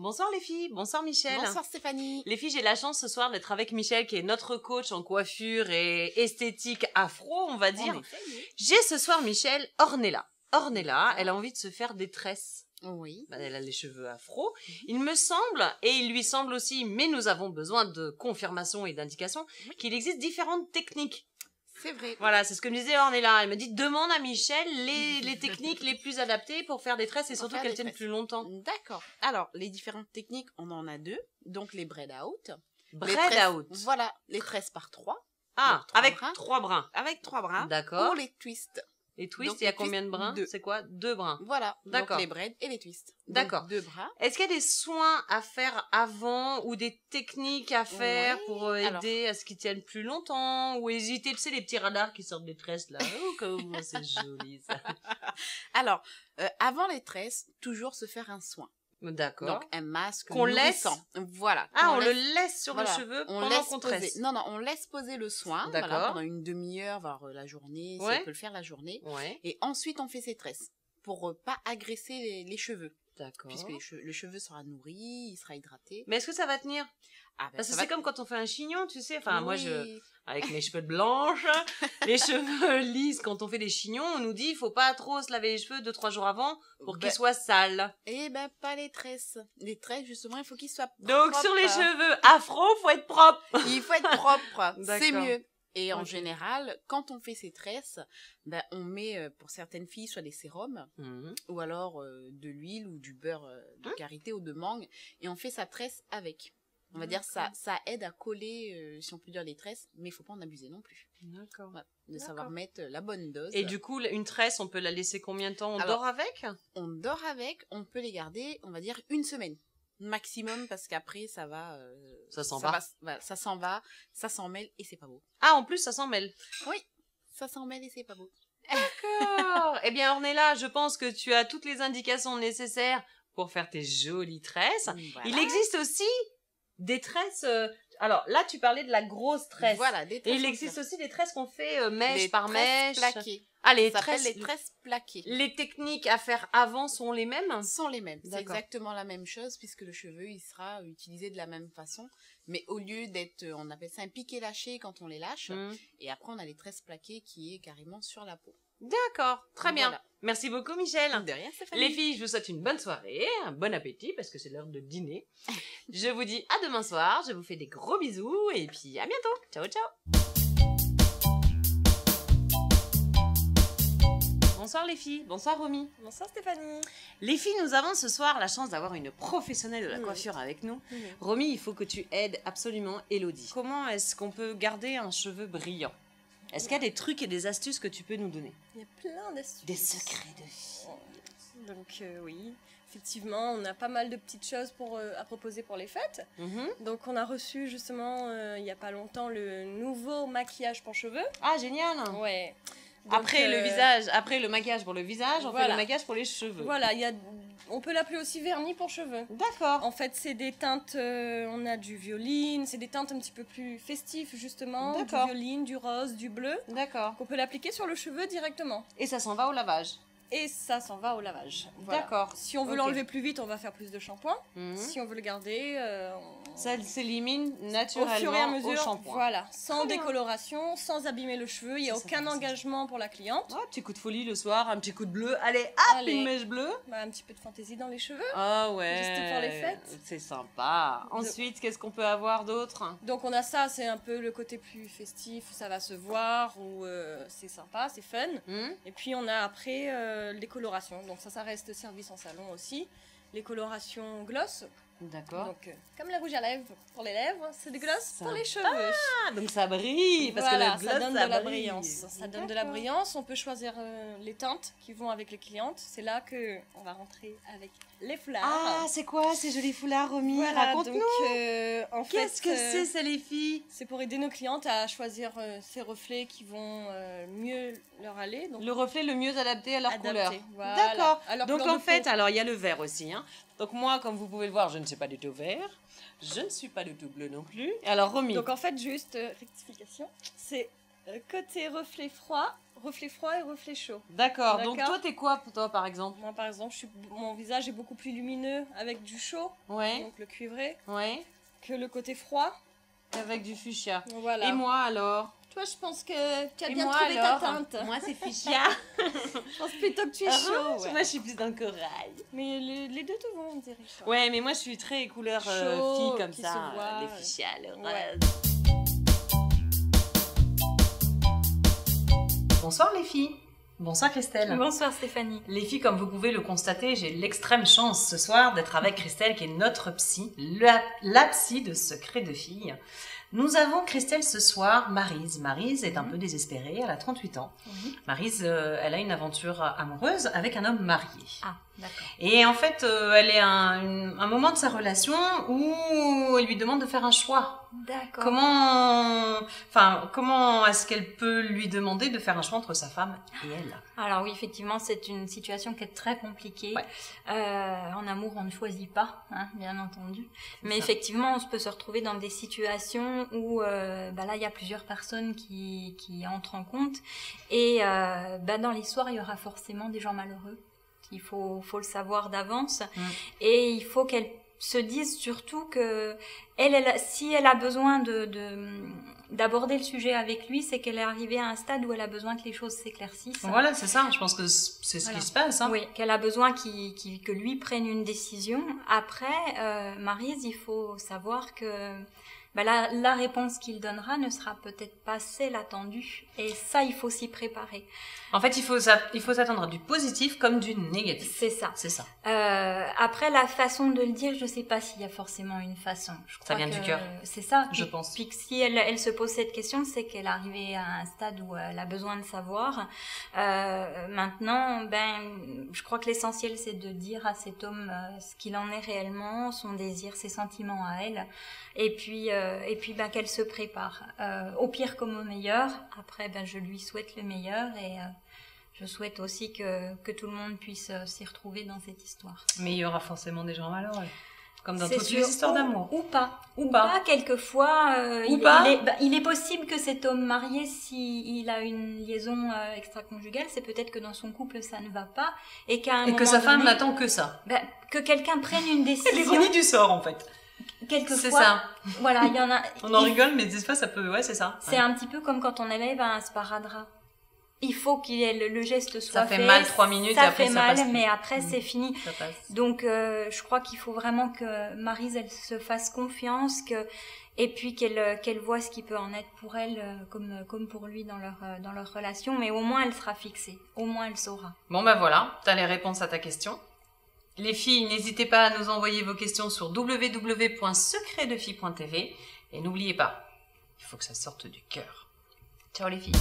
Bonsoir les filles, bonsoir Michel. Bonsoir Stéphanie. Les filles, j'ai la chance ce soir d'être avec Michel qui est notre coach en coiffure et esthétique afro, on va dire. J'ai ce soir Michel Ornella. Ornella, elle a envie de se faire des tresses. Oui. Elle a les cheveux afro. Il me semble, et il lui semble aussi, mais nous avons besoin de confirmation et d'indication, qu'il existe différentes techniques. C'est vrai. Voilà, c'est ce que me disait Ornella. Elle me dit, demande à Michel les techniques les plus adaptées pour faire des tresses et surtout qu'elles tiennent plus longtemps. D'accord. Alors, les différentes techniques, on en a deux. Donc, les braid out. Braid out. Voilà, les tresses par trois. Ah, avec 3 brins. Avec 3 brins. D'accord. Ou les twists. Les twists, Donc, il y a les combien de brins? twists, 2. C'est quoi? 2 brins. Voilà. D'accord. Donc, les braids et les twists. D'accord. 2 brins. Est-ce qu'il y a des soins à faire avant ou des techniques à faire pour aider à ce qu'ils tiennent plus longtemps ou hésiter, tu sais, les petits radars qui sortent des tresses là? Oh, comment c'est joli ça. Alors, avant les tresses, toujours se faire un soin. D'accord. Donc, un masque qu'on laisse. Voilà. Ah, on le laisse sur voilà, le cheveu on pendant laisse qu'on poser. tresse. Non, on laisse poser le soin. D'accord. Voilà, pendant une demi-heure, voire la journée, si on peut le faire la journée. Ouais. Et ensuite, on fait ses tresses pour pas agresser les cheveux. D'accord. Puisque le cheveu sera nourri, il sera hydraté. Mais est-ce que ça va tenir? Ah, ben, parce que c'est comme quand on fait un chignon, tu sais. Enfin, oui. moi, avec mes cheveux blanches, les cheveux lisses, quand on fait des chignons, on nous dit il faut pas trop se laver les cheveux 2-3 jours avant pour qu'ils soient sales. Eh ben, pas les tresses. Les tresses, justement, il faut qu'ils soient propres. Donc, sur les cheveux afro, faut être propre. Il faut être propre. C'est D'accord. mieux. Et en général, quand on fait ses tresses, ben, on met, pour certaines filles, soit des sérums, ou alors de l'huile ou du beurre de karité ou de mangue, et on fait sa tresse avec. On va dire ça aide à coller, si on peut dire, les tresses, mais il faut pas en abuser non plus. D'accord. Ouais, de savoir mettre la bonne dose. Et du coup, une tresse, on peut la laisser combien de temps? On dort avec? On dort avec, on peut les garder, on va dire, 1 semaine. Maximum, parce qu'après, ça va... ça s'en va. Ça s'en va, ça s'en mêle, et c'est pas beau. Ah, en plus, ça s'en mêle. Oui, ça s'en mêle et c'est pas beau. D'accord. Eh bien, Ornella, je pense que tu as toutes les indications nécessaires pour faire tes jolies tresses. Voilà. Il existe aussi des tresses... alors, là, tu parlais de la grosse tresse. Voilà, des tresses. Et il existe aussi des tresses qu'on fait mèche par mèche. Plaquées. Ah, les tresses plaquées. Les techniques à faire avant sont les mêmes? Sont les mêmes. C'est exactement la même chose, puisque le cheveu, il sera utilisé de la même façon. Mais au lieu d'être, on appelle ça un piqué lâché quand on les lâche. Et après, on a les tresses plaquées qui est carrément sur la peau. D'accord, très bien. Merci beaucoup, Michel. De rien, Stéphanie. Les filles, je vous souhaite une bonne soirée, un bon appétit, parce que c'est l'heure de dîner. Je vous dis à demain soir, je vous fais des gros bisous, et puis à bientôt. Ciao, ciao. Bonsoir les filles, bonsoir Romy. Bonsoir Stéphanie. Les filles, nous avons ce soir la chance d'avoir une professionnelle de la coiffure avec nous. Romy, il faut que tu aides absolument Elodie. Comment est-ce qu'on peut garder un cheveu brillant? Est-ce qu'il y a des trucs et des astuces que tu peux nous donner? Il y a plein d'astuces. Des secrets de vie. Donc oui, effectivement, on a pas mal de petites choses à proposer pour les fêtes. Donc on a reçu justement, il n'y a pas longtemps, le nouveau maquillage pour cheveux. Ah, génial. Ouais. Donc, après le visage, après le maquillage pour le visage, on fait le maquillage pour les cheveux. Voilà, on peut l'appeler aussi vernis pour cheveux. D'accord. En fait, c'est des teintes, on a du violine, c'est des teintes un petit peu plus festives justement. Du violine, du rose, du bleu. D'accord. On peut l'appliquer sur le cheveu directement. Et ça s'en va au lavage? Et ça s'en va au lavage. Voilà. D'accord. Si on veut l'enlever plus vite, on va faire plus de shampoing. Si on veut le garder, ça s'élimine naturellement au fur et à mesure, au shampoing. Voilà, sans décoloration, sans abîmer le cheveu. Il n'y a aucun engagement pour la cliente. Un petit coup de folie le soir, un petit coup de bleu. Allez, hop, une mèche bleue. Bah, un petit peu de fantaisie dans les cheveux. Ah ouais. Juste pour les fêtes. C'est sympa. Ensuite, qu'est-ce qu'on peut avoir d'autre? Donc on a ça, c'est un peu le côté plus festif, où ça va se voir, où c'est sympa, c'est fun. Et puis on a après les colorations. Donc ça reste service en salon aussi. Les colorations gloss. D'accord. Donc, comme le rouge à lèvres pour les lèvres, c'est du gloss pour les cheveux. Ah, donc ça brille, parce voilà, que le gloss, ça donne de la brille. brillance. Ça donne de la brillance. On peut choisir les teintes qui vont avec les clientes. C'est là que on va rentrer avec les foulards. Ah, c'est quoi ces jolis foulards, Romy? Voilà, raconte-nous. En Qu'est-ce que c'est, ça, les filles? C'est pour aider nos clientes à choisir ces reflets qui vont mieux leur aller. Donc, le reflet le mieux adapté à leur couleur. Voilà. D'accord. Alors, donc en fait, alors il y a le vert aussi. Hein. Donc moi, comme vous pouvez le voir, je ne suis pas du tout vert. Je ne suis pas du tout bleu non plus. Alors Romy. Donc en fait, juste rectification, c'est Côté reflet froid et reflet chaud. D'accord. Donc toi, t'es quoi, toi, par exemple? Moi, par exemple, mon visage est beaucoup plus lumineux avec du chaud, Ouais. donc le cuivré, Ouais. que le côté froid. Avec du fuchsia. Voilà. Et moi, alors? Toi, je pense que tu as Et bien moi, trouvé alors ta teinte. Moi, c'est fuchsia. Je pense plutôt que tu es chaud. Ouais. Moi, je suis plus dans le corail. Mais les deux te vont, on dirait. Ouais, mais moi, je suis très couleur Chaud, fille comme qui ça. se voit, Les fuchsia, le rose. Ouais. Bonsoir les filles. Bonsoir Christelle. Bonsoir Stéphanie. Les filles, comme vous pouvez le constater, j'ai l'extrême chance ce soir d'être avec Christelle qui est notre psy, la psy de Secret de Filles. Nous avons Christelle ce soir, Maryse. Maryse est un peu désespérée, elle a 38 ans. Maryse, elle a une aventure amoureuse avec un homme marié. Ah, d'accord. Et en fait, elle est à un moment de sa relation où elle lui demande de faire un choix. D'accord. Comment est-ce qu'elle peut lui demander de faire un choix entre sa femme et elle? Alors oui, effectivement, c'est une situation qui est très compliquée. Ouais. En amour, on ne choisit pas, hein, bien entendu. Mais ça. Effectivement, on peut se retrouver dans des situations où là, il y a plusieurs personnes qui entrent en compte. Et dans l'histoire, il y aura forcément des gens malheureux. Il faut le savoir d'avance. Et il faut qu'elle se dise surtout que si elle a besoin d'aborder le sujet avec lui, c'est qu'elle est arrivée à un stade où elle a besoin que les choses s'éclaircissent. Voilà, c'est ça. Je pense que c'est ce qui se passe. Hein. Oui, qu'elle a besoin que lui prenne une décision. Après, Maryse, il faut savoir que la réponse qu'il donnera ne sera peut-être pas celle attendue. Et ça, il faut s'y préparer. En fait, il faut s'attendre à du positif comme du négatif. C'est ça. C'est ça. Après, la façon de le dire, je ne sais pas s'il y a forcement une façon. Ça vient du cœur. C'est ça. Je pense. Puis que si elle se pose cette question, c'est qu'elle est arrivée à un stade où elle a besoin de savoir. Maintenant, je crois que l'essentiel, c'est de dire à cet homme ce qu'il en est réellement, son désir, ses sentiments à elle. Et puis qu'elle se prépare. Au pire comme au meilleur. Après, je lui souhaite le meilleur et je souhaite aussi que tout le monde puisse s'y retrouver dans cette histoire. Mais il y aura forcément des gens malheureux. Comme dans C'est toutes sûr. les histoires d'amour. Ou pas. Quelquefois, il est possible que cet homme marié, s'il a une liaison extra-conjugale, c'est peut-être que dans son couple ça ne va pas et que sa femme n'attend que ça. Que quelqu'un prenne une décision. L'ironie du sort en fait. Quelquefois, c'est ça. Voilà, il y en a. On en rigole, mais des fois ça peut. Ouais, c'est ça. C'est un petit peu comme quand on élève un sparadrap. Il faut le geste soit fait. Ça fait mal 3 minutes et après ça fait mal, passe. mais après c'est fini. Ça passe. Donc je crois qu'il faut vraiment que Maryse elle se fasse confiance, et puis qu'elle voit ce qui peut en être pour elle comme pour lui dans leur relation, mais au moins elle sera fixée, au moins elle saura. Bon voilà, t'as les réponses à ta question. Les filles, n'hésitez pas à nous envoyer vos questions sur www.secretdefilles.tv et n'oubliez pas, il faut que ça sorte du cœur. Ciao les filles.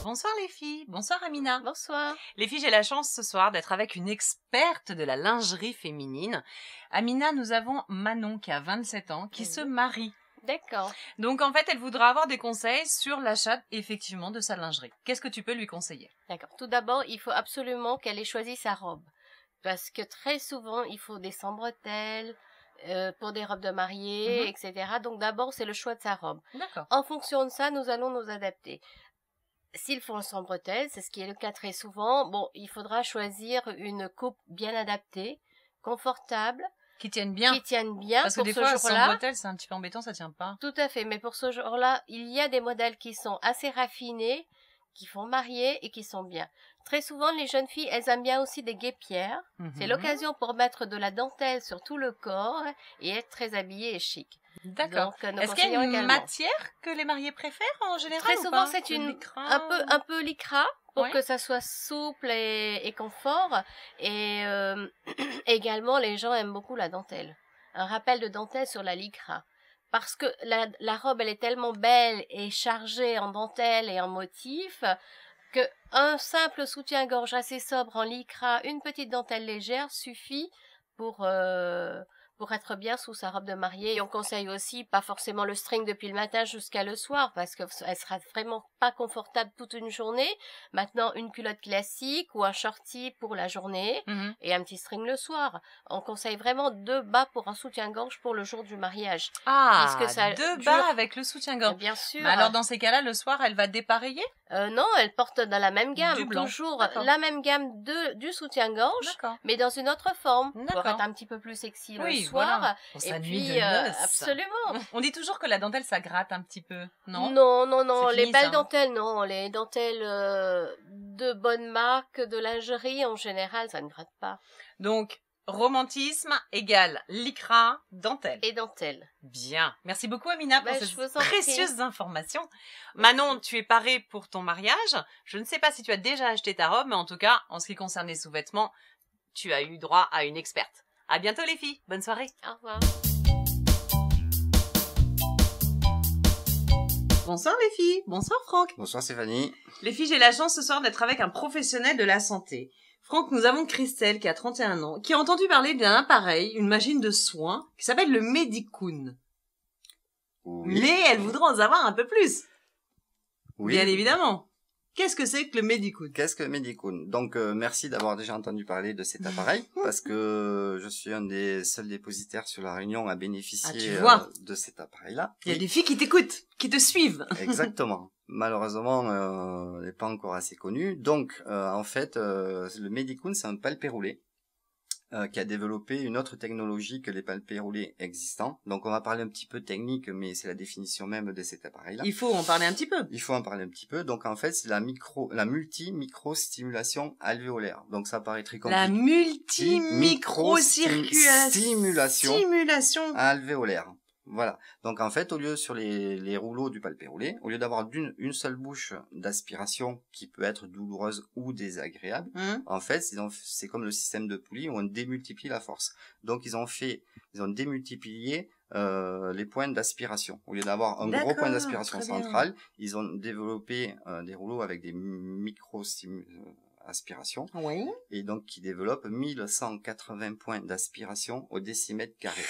Bonsoir les filles, bonsoir Amina. Bonsoir. Les filles, j'ai la chance ce soir d'être avec une experte de la lingerie féminine. Amina, nous avons Manon qui a 27 ans, qui se marie. D'accord. Donc en fait, elle voudra avoir des conseils sur l'achat effectivement de sa lingerie. Qu'est-ce que tu peux lui conseiller? D'accord. Tout d'abord, il faut absolument qu'elle ait choisi sa robe. Parce que très souvent, il faut des sans-bretelles, pour des robes de mariée, etc. Donc d'abord, c'est le choix de sa robe. D'accord. En fonction de ça, nous allons nous adapter. S'ils font sans bretelles, c'est ce qui est le cas très souvent, il faudra choisir une coupe bien adaptée, confortable, qui tiennent bien. Parce que des fois, sans bretelles, c'est un petit peu embêtant, ça tient pas. Tout à fait, mais pour ce genre-là, il y a des modèles qui sont assez raffinés, qui font marier et qui sont bien. Très souvent, les jeunes filles, elles aiment bien aussi des guêpières. C'est l'occasion pour mettre de la dentelle sur tout le corps et être très habillée et chic. D'accord. Est-ce qu'il y a une matière que les mariés préfèrent en général? Très souvent, c'est un peu lycra pour que ça soit souple et confort. Et également, les gens aiment beaucoup la dentelle. Un rappel de dentelle sur la lycra. Parce que la robe, elle est tellement belle et chargée en dentelle et en motifs que un simple soutien-gorge assez sobre en lycra, une petite dentelle légère suffit pour pour être bien sous sa robe de mariée. Et on conseille aussi pas forcément le string depuis le matin jusqu'à le soir parce que elle sera vraiment pas confortable toute une journée. Maintenant, une culotte classique ou un shorty pour la journée et un petit string le soir. On conseille vraiment 2 bas pour un soutien-gorge pour le jour du mariage. Ah, 2 bas avec le soutien-gorge. Bien sûr. Mais alors dans ces cas-là, le soir, elle va dépareiller? Non, elle porte dans la même gamme. Du blanc. Toujours la même gamme du soutien-gorge, mais dans une autre forme. Pour être un petit peu plus sexy le soir. Voilà. Pour sa nuit de noces. Absolument. On dit toujours que la dentelle, ça gratte un petit peu, non? Non. C'est Les fini, belles ça, dentelles, non. Les dentelles de bonne marque, de lingerie, en général, ça ne gratte pas. Donc, romantisme égale lycra, dentelle. Et dentelle. Bien. Merci beaucoup, Amina, pour ces précieuses prie. informations. Manon, tu es parée pour ton mariage. Je ne sais pas si tu as déjà acheté ta robe, mais en tout cas, en ce qui concerne les sous-vêtements, tu as eu droit à une experte. À bientôt, les filles. Bonne soirée. Au revoir. Bonsoir les filles, bonsoir Franck. Bonsoir Stéphanie. Les filles, j'ai la chance ce soir d'être avec un professionnel de la santé. Franck, nous avons Christelle qui a 31 ans, qui a entendu parler d'un appareil, une machine de soins, qui s'appelle le Medicoon. Oui. Mais elle voudra en savoir un peu plus. Oui. Bien évidemment. Qu'est-ce que c'est que le Medicoon? Qu'est-ce que le Medicoon? Donc merci d'avoir déjà entendu parler de cet appareil parce que je suis un des seuls dépositaires sur la Réunion à bénéficier de cet appareil-là. Il y a des filles qui t'écoutent, qui te suivent. Exactement. Malheureusement, elle n'est pas encore assez connue. Donc en fait, le Medicoon, c'est un palpé roulé qui a développé une autre technologie que les palpés roulés existants. Donc on va parler un petit peu technique, mais c'est la définition même de cet appareil-là. Il faut en parler un petit peu. Il faut en parler un petit peu. Donc en fait, c'est la multi-micro-stimulation alvéolaire. Donc ça paraît très compliqué. La multi-micro-stimulation alvéolaire. Voilà. Donc en fait, au lieu sur les rouleaux du palpé roulé, au lieu d'avoir une seule bouche d'aspiration qui peut être douloureuse ou désagréable, en fait, c'est comme le système de poulie où on démultiplie la force. Donc ils ont démultiplié les points d'aspiration. Au lieu d'avoir un gros point d'aspiration central, ils ont développé des rouleaux avec des micro-aspirations. Oui. Et donc qui développent 1180 points d'aspiration au décimètre carré.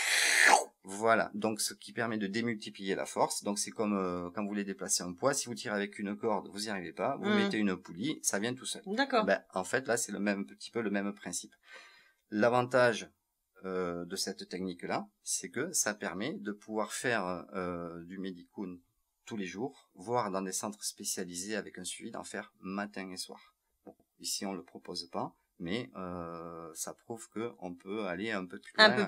Voilà, donc ce qui permet de démultiplier la force. Donc c'est comme quand vous voulez déplacer un poids, si vous tirez avec une corde, vous n'y arrivez pas, vous mettez une poulie, ça vient tout seul. D'accord. En fait, là, c'est un petit peu le même principe. L'avantage de cette technique-là, c'est que ça permet de pouvoir faire du Medicoon tous les jours, voire dans des centres spécialisés avec un suivi d'en faire matin et soir. Bon, ici, on le propose pas. Mais ça prouve qu'on peut aller un peu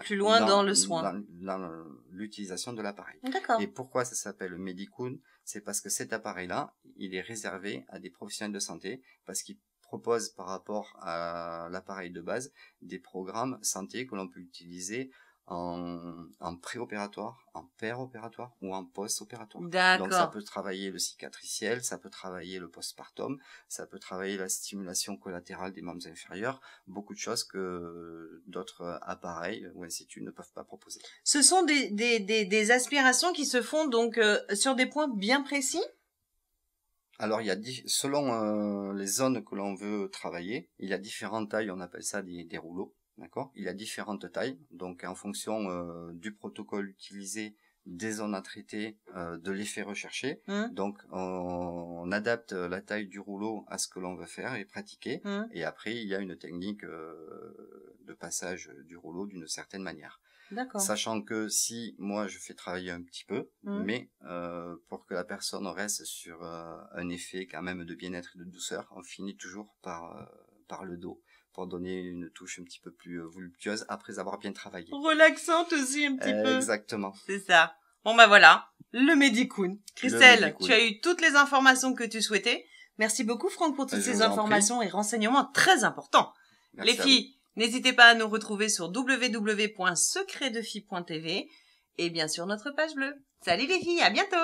plus loin dans le soin, dans l'utilisation de l'appareil. D'accord. Et pourquoi ça s'appelle le Medicoon? C'est parce que cet appareil-là, il est réservé à des professionnels de santé parce qu'il propose par rapport à l'appareil de base des programmes santé que l'on peut utiliser en préopératoire, en péropératoire ou en post-opératoire. D'accord. Donc ça peut travailler le cicatriciel, ça peut travailler le postpartum, ça peut travailler la stimulation collatérale des membres inférieurs, beaucoup de choses que d'autres appareils ou instituts ne peuvent pas proposer. Ce sont des aspirations qui se font donc sur des points bien précis? Alors il y a selon les zones que l'on veut travailler, il y a différentes tailles, on appelle ça des rouleaux. D'accord. Il y a différentes tailles, donc en fonction du protocole utilisé, des zones à traiter, de l'effet recherché. Donc on adapte la taille du rouleau à ce que l'on veut faire et pratiquer. Et après il y a une technique de passage du rouleau d'une certaine manière. D'accord. Sachant que si moi je fais travailler un petit peu, mais pour que la personne reste sur un effet quand même de bien-être et de douceur, on finit toujours par le dos, pour donner une touche un petit peu plus voluptueuse après avoir bien travaillé. Relaxante aussi un petit peu. Exactement. C'est ça. Bon bah voilà, le Medicoon. Christelle, tu as eu toutes les informations que tu souhaitais. Merci beaucoup Franck pour toutes ces informations et renseignements très importants. Merci les filles, n'hésitez pas à nous retrouver sur www.secretdefille.tv et bien sûr notre page bleue. Salut les filles, à bientôt.